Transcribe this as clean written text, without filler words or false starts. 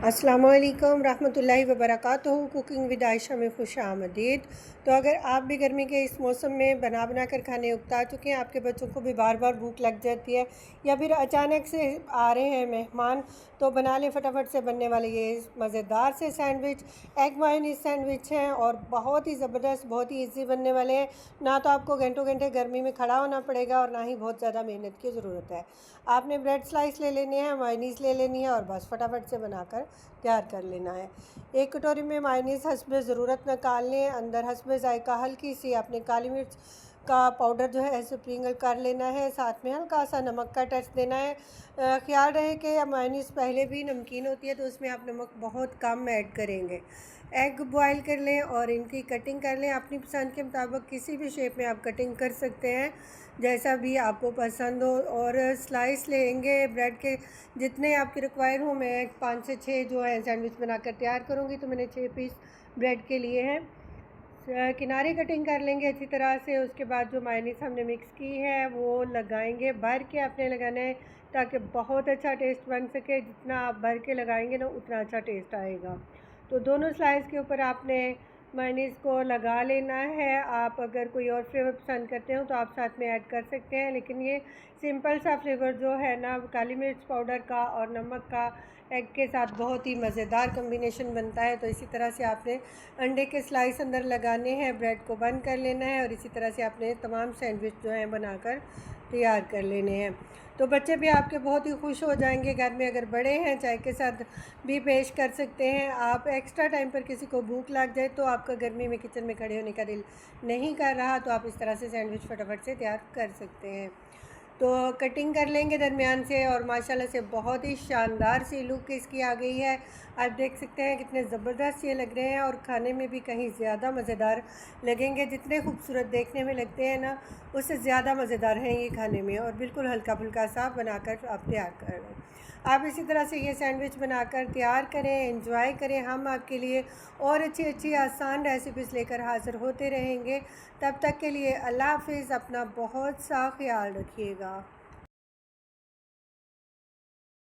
अस्सलामुअलैकुम रहमतुल्लाहि व बरकातुहू। कुकिंग विद आयशा में खुश आमदीद। तो अगर आप भी गर्मी के इस मौसम में बना कर खाने उकता चुके हैं, आपके बच्चों को भी बार बार भूख लग जाती है या फिर अचानक से आ रहे हैं मेहमान, तो बना लें फटाफट से बनने वाले ये मज़ेदार से सैंडविच। एग मायोनीज सैंडविच हैं और बहुत ही ज़बरदस्त, बहुत ही ईजी बनने वाले हैं। ना तो आपको घंटों घंटे गर्मी में खड़ा होना पड़ेगा और ना ही बहुत ज़्यादा मेहनत की ज़रूरत है। आपने ब्रेड स्लाइस ले लेने हैं, मायोनीज़ ले लेनी है और बस फटाफट से बनाकर तैयार कर लेना है। एक कटोरी में मायोनीज़ हस्ब ज़रूरत निकाल लें। अंदर हस्ब जायका हल्की सी आपने काली मिर्च का पाउडर जो है स्प्रिंकल कर लेना है। साथ में हल्का सा नमक का टच देना है। ख्याल रहे कि मायोनीज़ पहले भी नमकीन होती है, तो उसमें आप नमक बहुत कम ऐड करेंगे। एग बॉईल कर लें और इनकी कटिंग कर लें। अपनी पसंद के मुताबिक किसी भी शेप में आप कटिंग कर सकते हैं, जैसा भी आपको पसंद हो। और स्लाइस लेंगे ब्रेड के, जितने आपके रिक्वायर हो। मैं 5 से 6 जो है सैंडविच बनाकर तैयार करूँगी, तो मैंने 6 पीस ब्रेड के लिए हैं। किनारे कटिंग कर लेंगे अच्छी तरह से। उसके बाद जो मायोनीज़ हमने मिक्स की है वो लगाएंगे। भर के आपने लगाना है ताकि बहुत अच्छा टेस्ट बन सके। जितना आप भर के लगाएंगे ना, उतना अच्छा टेस्ट आएगा। तो दोनों स्लाइस के ऊपर आपने मायोनीज़ को लगा लेना है। आप अगर कोई और फ्लेवर पसंद करते हो तो आप साथ में ऐड कर सकते हैं, लेकिन ये सिंपल सा फ्लेवर जो है ना, काली मिर्च पाउडर का और नमक का एग के साथ बहुत ही मज़ेदार कम्बिनेशन बनता है। तो इसी तरह से आपने अंडे के स्लाइस अंदर लगाने हैं, ब्रेड को बंद कर लेना है और इसी तरह से आपने तमाम सैंडविच जो हैं बनाकर तैयार कर लेने हैं। तो बच्चे भी आपके बहुत ही खुश हो जाएंगे। घर में अगर बड़े हैं, चाय के साथ भी पेश कर सकते हैं आप। एक्स्ट्रा टाइम पर किसी को भूख लग जाए तो आपका गर्मी में किचन में खड़े होने का दिल नहीं कर रहा, तो आप इस तरह से सैंडविच फटाफट से तैयार कर सकते हैं। तो कटिंग कर लेंगे दरमियान से और माशाल्लाह से बहुत ही शानदार सी लुक इसकी आ गई है। आप देख सकते हैं कितने ज़बरदस्त ये लग रहे हैं और खाने में भी कहीं ज़्यादा मज़ेदार लगेंगे। जितने खूबसूरत देखने में लगते हैं ना, उससे ज़्यादा मज़ेदार हैं ये खाने में। और बिल्कुल हल्का फुल्का सा बनाकर आप तैयार कर लें। आप इसी तरह से ये सैंडविच बनाकर तैयार करें, एंजॉय करें। हम आपके लिए और अच्छी अच्छी आसान रेसिपीज़ लेकर हाज़िर होते रहेंगे। तब तक के लिए अल्लाह हाफ़िज़। अपना बहुत सा ख्याल रखिएगा।